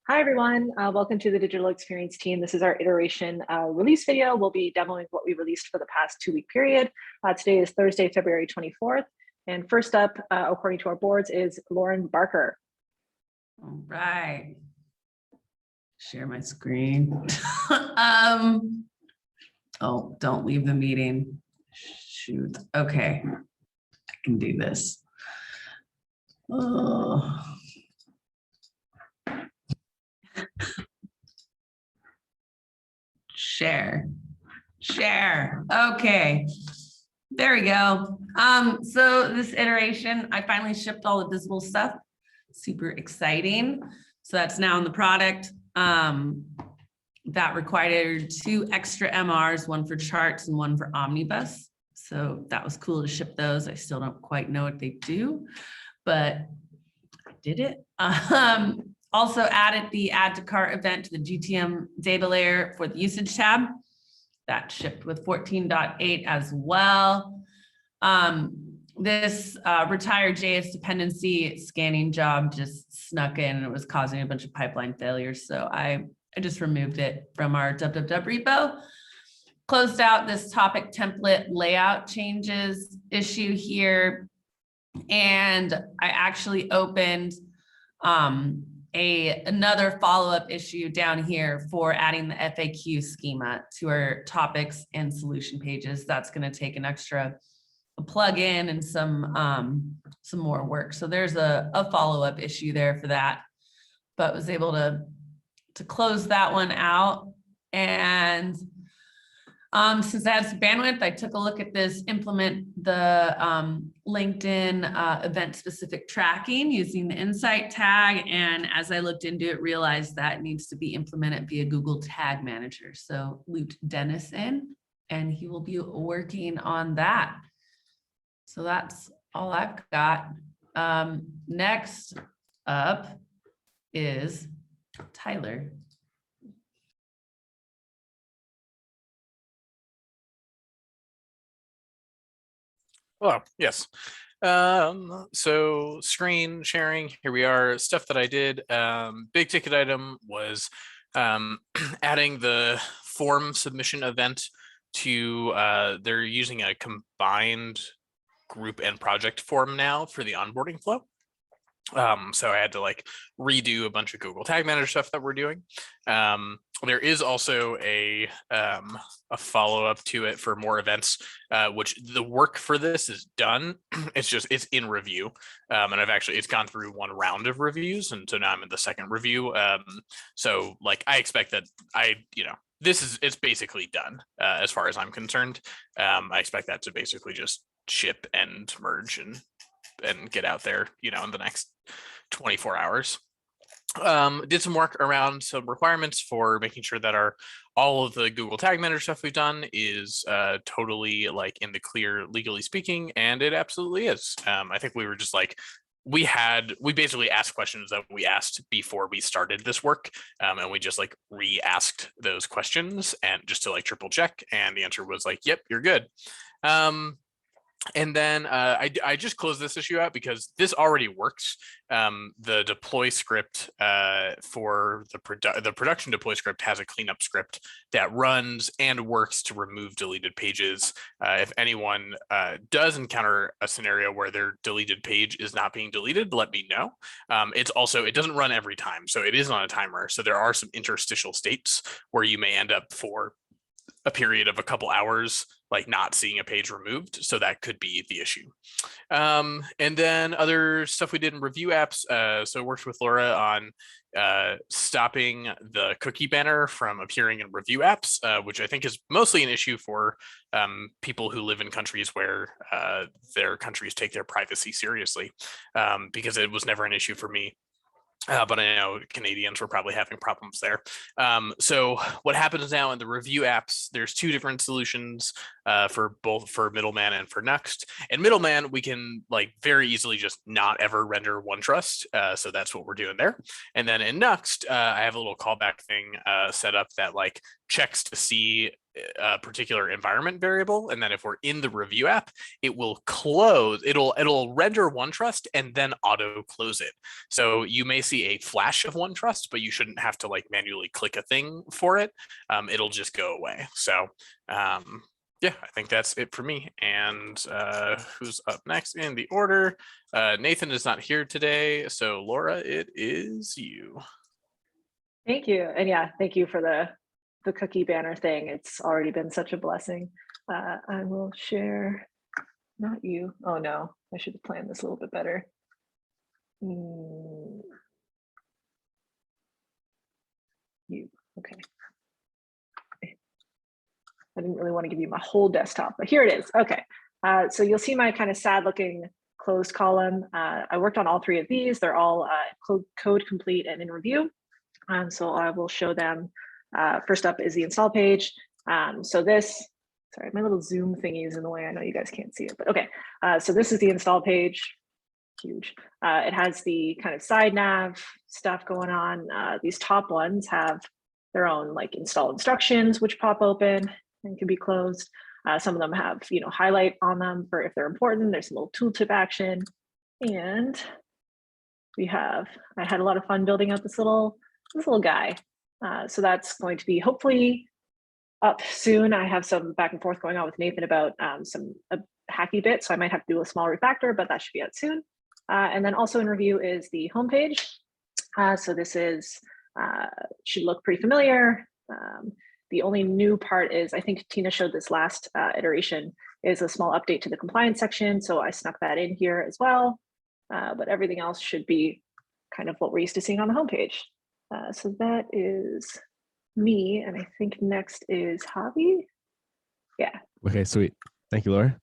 Hi, everyone. Welcome to the digital experience team. This is our iteration release video. We'll be demoing what we released for the past 2-week period. Today is Thursday, February 24th. And first up, according to our boards, is Lauren Barker. All right. Share my screen. Oh, don't leave the meeting. Shoot. Okay. I can do this. Oh. Share. Okay. There we go. So this iteration, I finally shipped all the visible stuff. Super exciting. So that's now in the product. That required 2 extra MRs, one for charts and one for omnibus. So that was cool to ship those. I still don't quite know what they do, but I did it. Also added the add to cart event to the GTM data layer for the usage tab. That shipped with 14.8 as well. This retired JS dependency scanning job just snuck in and it was causing a bunch of pipeline failures. So I just removed it from our www repo. Closed out this topic template layout changes issue here. And I actually opened another follow-up issue down here for adding the FAQ schema to our topics and solution pages. That's going to take an extra plug-in and some more work. So there's a follow-up issue there for that, but was able to close that one out. And since I had some bandwidth, I took a look at this, implement the LinkedIn event-specific tracking using the insight tag. And as I looked into it, realized that it needs to be implemented via Google Tag Manager. So looped Dennis in, and he will be working on that. So that's all I've got. Next up is Tyler. Hello, yes. So screen sharing, here we are, stuff that I did. Big ticket item was adding the form submission event to, they're using a combined group and project form now for the onboarding flow. So I had to like redo a bunch of Google Tag Manager stuff that we're doing. There is also a follow-up to it for more events, which the work for this is done. It's in review. And it's gone through one round of reviews. And so now I'm in the second review. So like, I expect that it's basically done as far as I'm concerned. I expect that to basically just ship and merge and get out there, in the next 24 hours. Did some work around some requirements for making sure that all of the Google Tag Manager stuff we've done is totally like in the clear, legally speaking, and it absolutely is. I think we were just like, we basically asked questions that we asked before we started this work, and we just like re-asked those questions and just to like triple check, and the answer was like, yep, you're good. And then I just closed this issue out because this already works. The deploy script for the production deploy script has a cleanup script that runs and works to remove deleted pages. If anyone does encounter a scenario where their deleted page is not being deleted, let me know. It doesn't run every time, so it is on a timer. So there are some interstitial states where you may end up for a period of a couple hours like not seeing a page removed, so that could be the issue. And then other stuff we did in review apps, so worked with Laura on stopping the cookie banner from appearing in review apps, which I think is mostly an issue for people who live in countries where their countries take their privacy seriously, because it was never an issue for me. But I know Canadians were probably having problems there. So what happens now in the review apps, there's 2 different solutions for Middleman and for Nuxt. And Middleman, we can like very easily just not ever render OneTrust. So that's what we're doing there. And then in Nuxt, I have a little callback thing set up that like checks to see a particular environment variable, and then if we're in the review app, it will close. It'll render OneTrust and then auto close it. So you may see a flash of OneTrust, but you shouldn't have to like manually click a thing for it. It'll just go away. So yeah, I think that's it for me. And who's up next in the order? Nathan is not here today, so Laura, it is you. Thank you. And yeah, thank you for the cookie banner thing. It's already been such a blessing. I will share, not you. Oh no, I should have planned this a little bit better. You, okay. I didn't really want to give you my whole desktop, but here it is. Okay, so you'll see my kind of sad looking closed column. I worked on all three of these. They're all code complete and in review. So I will show them. First up is the install page. So this, sorry, my little Zoom thingy is in the way. I know you guys can't see it, but okay. So this is the install page. Huge. It has the kind of side nav stuff going on. These top ones have their own like install instructions, which pop open and can be closed. Some of them have, you know, highlight on them for if they're important. There's a little tooltip action. And we have, I had a lot of fun building out this little guy. So that's going to be hopefully up soon. I have some back and forth going on with Nathan about some hacky bits, so I might have to do a small refactor, but that should be out soon. And then also in review is the homepage. So this is should look pretty familiar. The only new part is, I think Tina showed this last iteration, is a small update to the compliance section. So I snuck that in here as well. But everything else should be kind of what we're used to seeing on the homepage. So that is me, and I think next is Javi. Yeah. Okay, sweet. Thank you, Laura.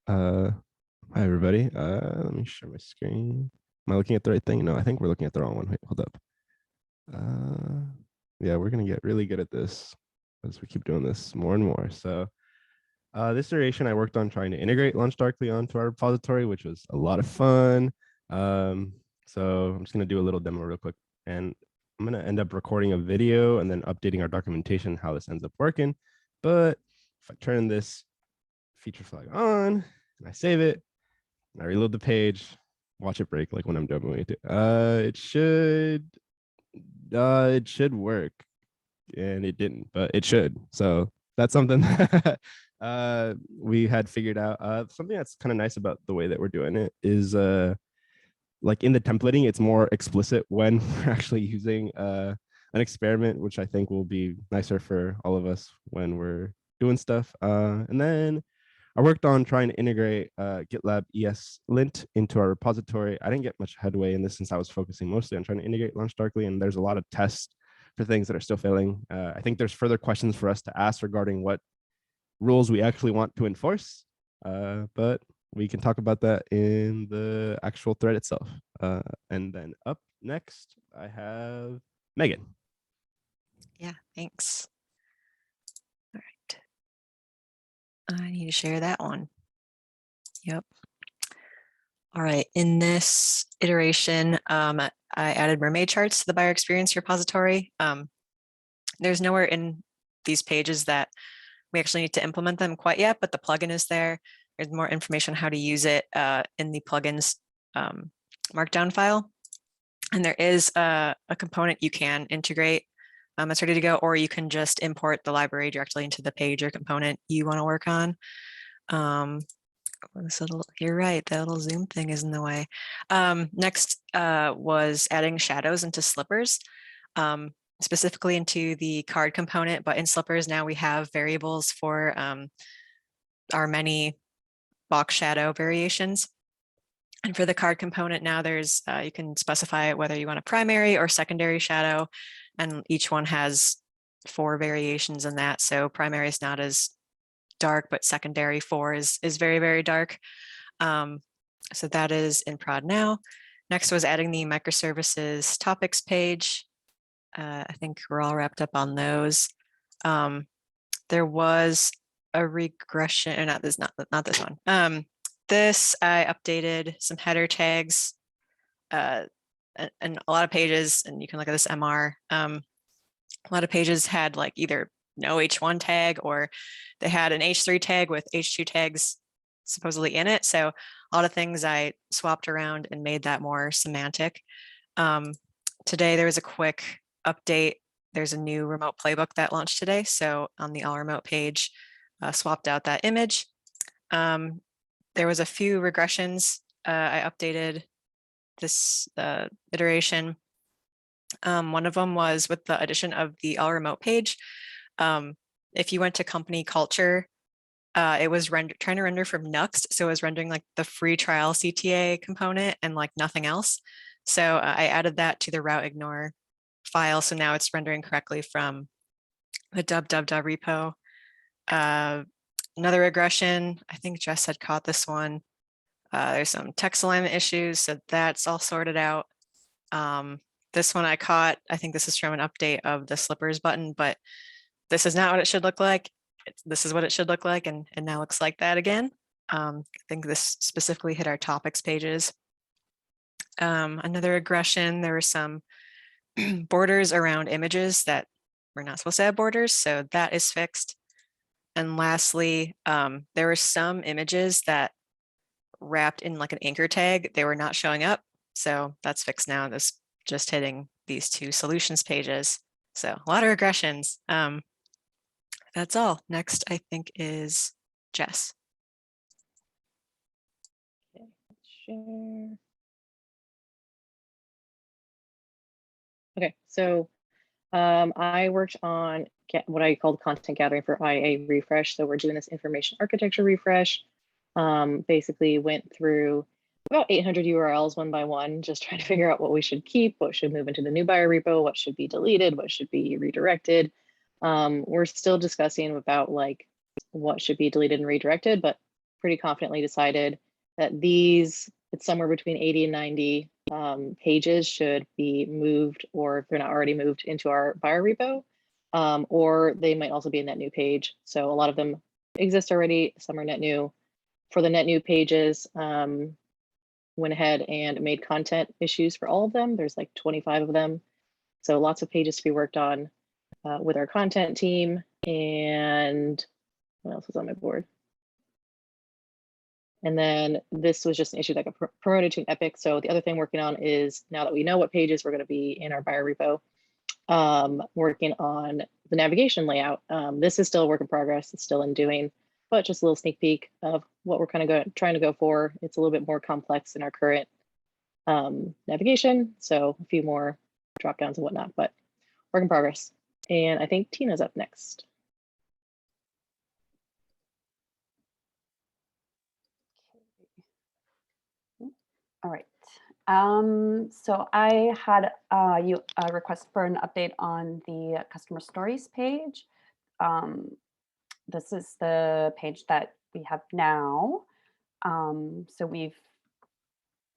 Hi, everybody. Let me share my screen. Am I looking at the right thing? No, I think we're looking at the wrong one. Wait, hold up. Yeah, we're going to get really good at this as we keep doing this more and more. So this iteration, I worked on trying to integrate LaunchDarkly onto our repository, which was a lot of fun. So I'm just going to do a little demo real quick. And I'm going to end up recording a video and then updating our documentation, how this ends up working. But if I turn this feature flag on and I save it, and I reload the page, watch it break like when I'm demoing it. It should work, and it didn't, but it should. So that's something that we had figured out. Something that's kind of nice about the way that we're doing it is like in the templating, it's more explicit when we're actually using an experiment, which I think will be nicer for all of us when we're doing stuff. And then I worked on trying to integrate GitLab ESLint into our repository. I didn't get much headway in this since I was focusing mostly on trying to integrate LaunchDarkly, and there's a lot of tests for things that are still failing. I think there's further questions for us to ask regarding what rules we actually want to enforce, but we can talk about that in the actual thread itself. And then up next, I have Megan. Yeah, thanks. All right. I need to share that one. Yep. All right. In this iteration, I added Mermaid charts to the buyer experience repository. There's nowhere in these pages that we actually need to implement them quite yet, but the plugin is there. There's more information on how to use it in the plugins markdown file. And there is a component you can integrate that's ready to go, or you can just import the library directly into the page or component you want to work on. You're right, that little zoom thing is in the way. Next was adding shadows into slippers, specifically into the card component, but in slippers now we have variables for our many box shadow variations. And for the card component now there's, you can specify whether you want a primary or secondary shadow, and each one has 4 variations in that. So primary is not as dark, but secondary 4 is very, very dark. So that is in prod now. Next was adding the microservices topics page. I think we're all wrapped up on those. There was a regression, or not this one. This I updated some header tags and a lot of pages, and you can look at this MR. A lot of pages had like either no H1 tag, or they had an H3 tag with H2 tags supposedly in it. So a lot of things I swapped around and made that more semantic. Today there was a quick update. There's a new remote playbook that launched today. So on the all remote page, swapped out that image. There was a few regressions. I updated this iteration. One of them was with the addition of the all remote page. If you went to company culture, it was trying to render from Nuxt. So it was rendering like the free trial CTA component and like nothing else. So I added that to the route ignore file. So now it's rendering correctly from the dub repo. Another regression, I think Jess had caught this one. There's some text alignment issues, so that's all sorted out. This one I caught, I think this is from an update of the slippers button, but this is not what it should look like. This is what it should look like, and now looks like that again. I think this specifically hit our topics pages. Another regression, there were some borders around images that we're not supposed to have borders, so that is fixed. And lastly, there were some images that wrapped in like an anchor tag, they were not showing up. So that's fixed now. This just hitting these two solutions pages. So a lot of regressions. That's all. Next, I think, is Jess. Okay, share. Okay, so I worked on what I called content gathering for IA refresh. So we're doing this information architecture refresh. Basically went through about 800 URLs one by one, just trying to figure out what we should keep, what should move into the new buyer repo, what should be deleted, what should be redirected. We're still discussing about like what should be deleted and redirected, but pretty confidently decided that these, it's somewhere between 80 and 90 pages should be moved, or if they're not already moved, into our buyer repo, or they might also be a net new page. So a lot of them exist already, some are net new. For the net new pages, went ahead and made content issues for all of them. There's like 25 of them. So lots of pages to be worked on with our content team. And what else was on my board? And then this was just an issue that got promoted to an epic. So the other thing working on is, now that we know what pages we're going to be in our buyer repo, working on the navigation layout. This is still a work in progress. It's still in doing, but just a little sneak peek of what we're kind of trying to go for. It's a little bit more complex in our current navigation. So a few more drop downs and whatnot, but work in progress. And I think Tina's up next. All right. So I had a request for an update on the customer stories page. This is the page that we have now. So we've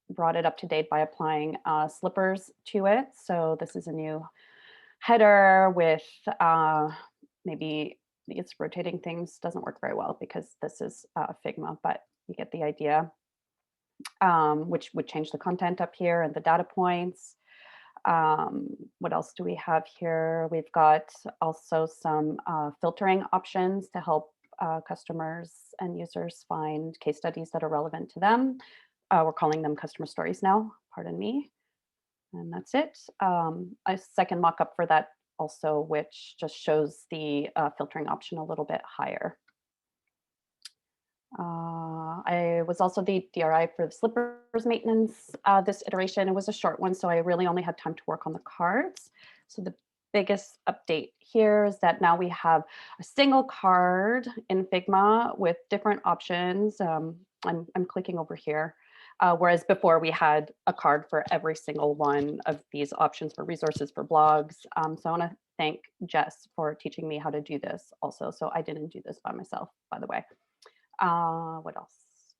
brought it up to date by applying slippers to it. So this is a new header with maybe it's rotating things doesn't work very well because this is Figma, but you get the idea. Which would change the content up here and the data points. What else do we have here? We've got also some filtering options to help customers and users find case studies that are relevant to them. We're calling them customer stories now, pardon me. And that's it. A second mock-up for that also, which just shows the filtering option a little bit higher. I was also the DRI for the slippers maintenance this iteration. It was a short one, so I really only had time to work on the cards. So the biggest update here is that now we have a single card in Figma with different options. I'm clicking over here, whereas before we had a card for every single one of these options for resources, for blogs. So I want to thank Jess for teaching me how to do this also. So I didn't do this by myself, by the way. What else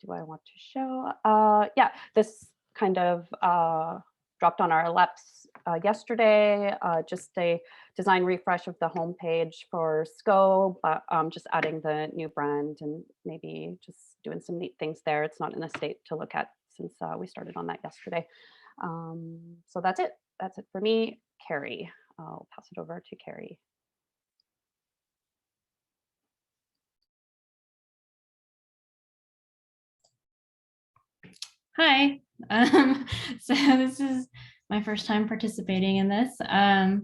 do I want to show? Yeah, this kind of dropped on our laps yesterday, just a design refresh of the homepage for SCO, but just adding the new brand and maybe just doing some neat things there. It's not in a state to look at since we started on that yesterday. So that's it. That's it for me. Carrie, I'll pass it over to Carrie. Hi. So this is my first time participating in this. I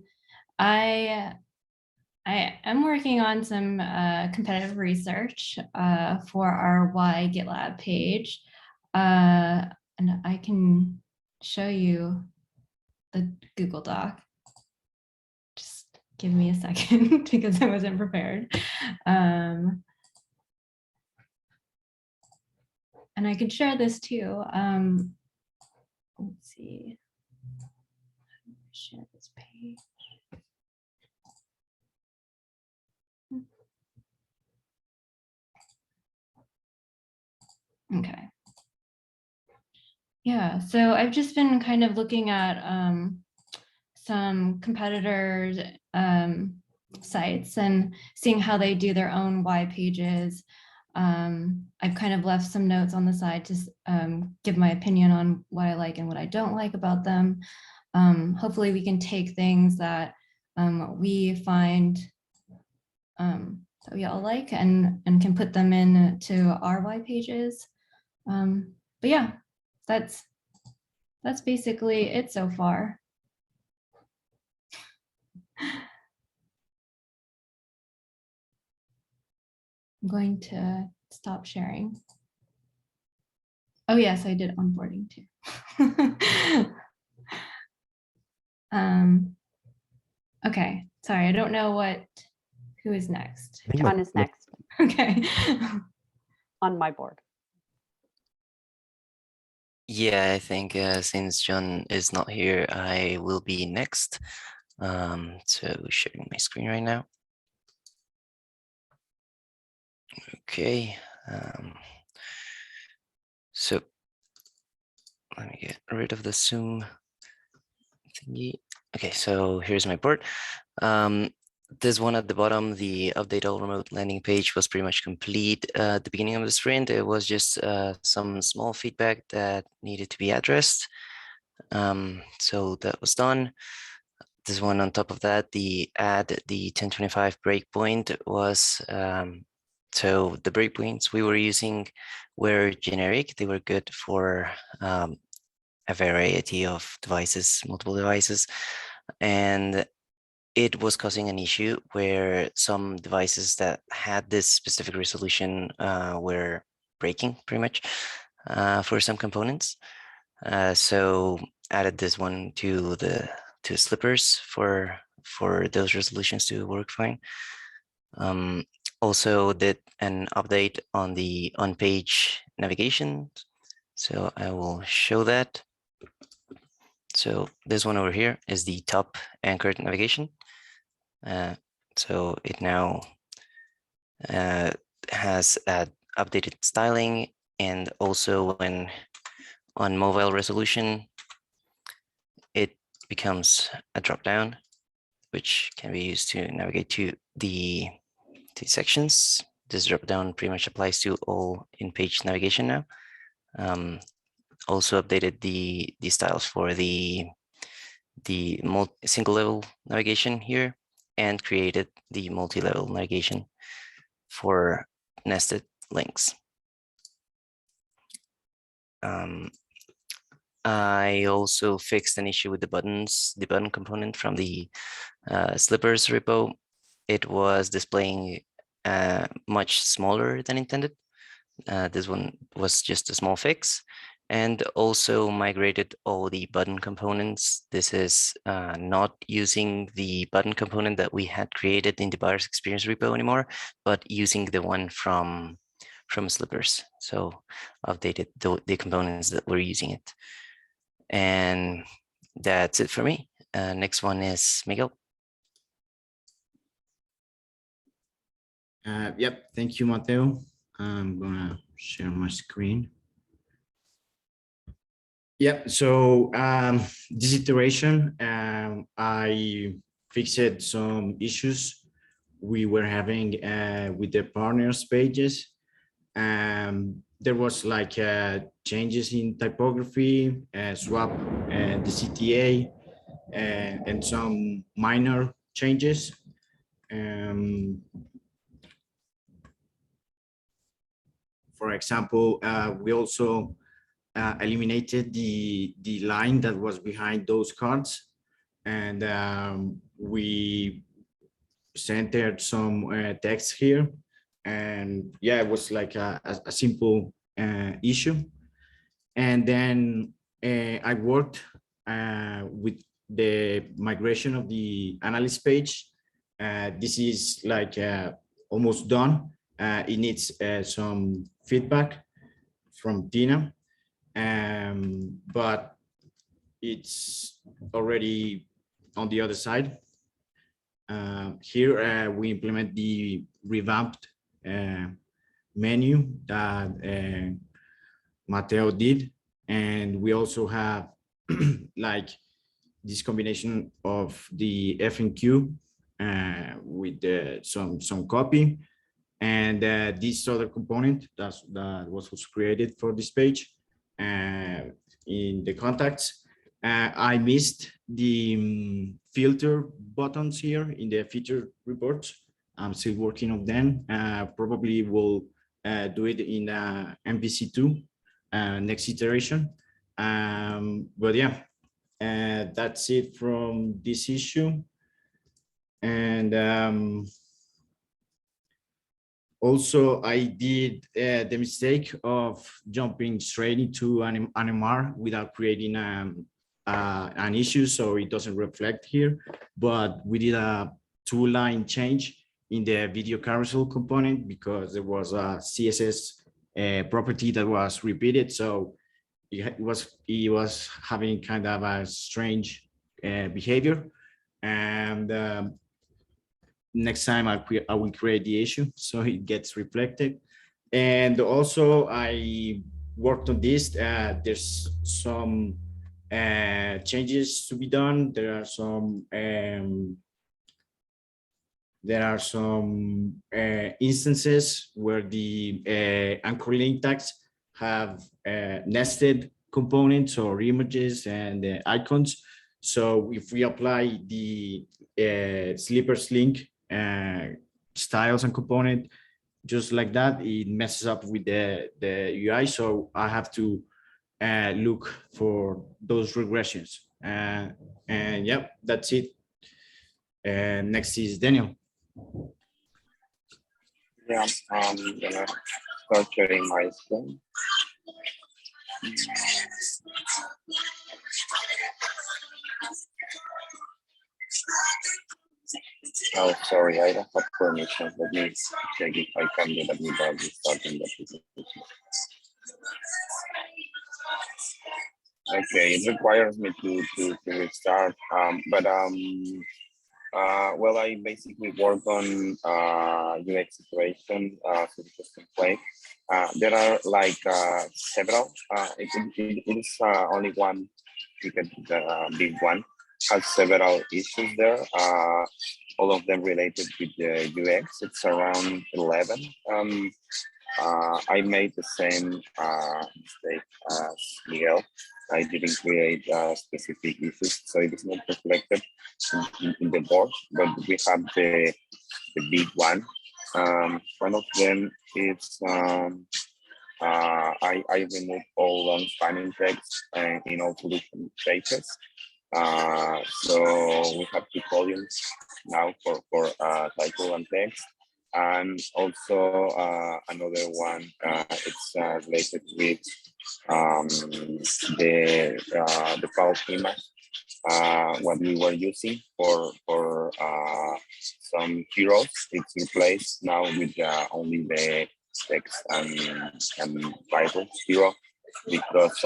am working on some competitive research for our Y GitLab page. And I can show you the Google Doc. Just give me a second because I wasn't prepared. And I can share this too. Let's see. Share this page. Okay. Yeah, so I've just been kind of looking at some competitors' sites and seeing how they do their own Y pages. I've kind of left some notes on the side to give my opinion on what I like and what I don't like about them. Hopefully we can take things that we find that we all like and can put them into our Y pages. But yeah, that's basically it so far. I'm going to stop sharing. Oh yes, I did onboarding too. Okay, sorry, I don't know who is next. John is next Okay. on my board. Yeah, I think since John is not here, I will be next. So sharing my screen right now. Okay. So let me get rid of the Zoom thingy. Okay, so here's my board. This one at the bottom, the update all remote landing page was pretty much complete at the beginning of the sprint. It was just some small feedback that needed to be addressed. So that was done. This one on top of that, the 1025 breakpoint was, so the breakpoints we were using were generic. They were good for a variety of devices, multiple devices. And it was causing an issue where some devices that had this specific resolution were breaking pretty much for some components. So added this one to the slippers for those resolutions to work fine. Also did an update on the on-page navigation. So I will show that. So this one over here is the top anchored navigation. So it now has updated styling, and also when on mobile resolution, it becomes a drop down, which can be used to navigate to the sections. This drop down pretty much applies to all in-page navigation now. Also updated the styles for the single level navigation here, and created the multi-level navigation for nested links. I also fixed an issue with the buttons, the button component from the slippers repo. It was displaying much smaller than intended. This one was just a small fix, and also migrated all the button components. This is not using the button component that we had created in the buyer's experience repo anymore, but using the one from slippers. So updated the components that were using it. And that's it for me. Next one is Miguel. Yep, thank you, Mateo. I'm gonna share my screen. Yep, so this iteration, I fixed some issues we were having with the partners pages. There was like changes in typography, swap, the CTA, and some minor changes. For example, we also eliminated the line that was behind those cards, and we centered some text here, and yeah, it was like a simple issue. And then I worked with the migration of the analyst page. This is like almost done. It needs some feedback from Tina, but it's already on the other side. Here we implement the revamped menu that Mateo did, and we also have like this combination of the FNQ with some copy, and this other component that was also created for this page in the contacts. I missed the filter buttons here in the feature reports. I'm still working on them. Probably will do it in MVC2 next iteration. But yeah, that's it from this issue. And also, I did the mistake of jumping straight into an MR without creating an issue, so it doesn't reflect here. But we did a 2-line change in the video carousel component because there was a CSS property that was repeated, so it was having kind of a strange behavior. And next time I will create the issue so it gets reflected. And also I worked on this. There's some changes to be done. There are some instances where the anchor link tags have nested components or images and icons. So if we apply the slippers link styles and component just like that, it messes up with the UI. So I have to look for those regressions. And yeah, that's it. Next is Daniel. Yeah, I'm gonna start sharing my screen. Oh, sorry, I don't have permission. Let me check if I can do that without starting the presentation. Okay, it requires me to restart. Well, I basically work on UX iteration, so custom play. There are like several. It is only one ticket, the big one. Has several issues there. All of them related with the UX. It's around 11. I made the same mistake as Miguel. I didn't create specific issues, so it is not reflected in the board, but we have the big one. One of them is I removed all long spanning text in all solution pages. So we have 2 columns now for title and text. And also another one, it's related with the file schema, what we were using for some heroes. It's replaced now with only the text and title hero, because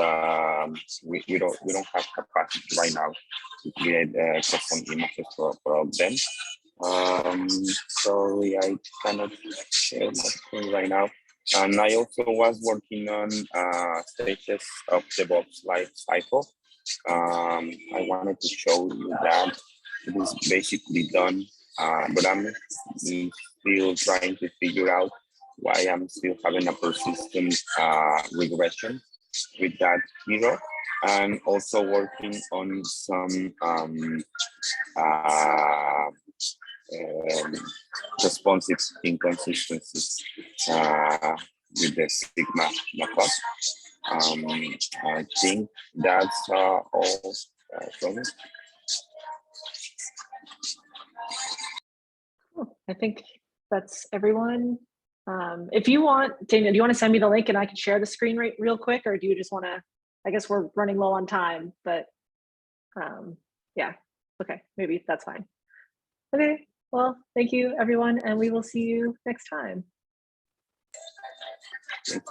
we don't have capacity right now to create custom images for all of them. Sorry, I cannot share my screen right now. And I also was working on stages of DevOps life cycle. I wanted to show you that it is basically done, but I'm still trying to figure out why I'm still having a persistent regression with that hero, and also working on some responsive inconsistencies with the Sigma method. I think that's all from me. Cool. I think that's everyone. If you want, Dana, do you want to send me the link and I can share the screen real quick, or do you just want to? I guess we're running low on time, but yeah, okay, maybe that's fine. Okay, well, thank you everyone, and we will see you next time. Thank you.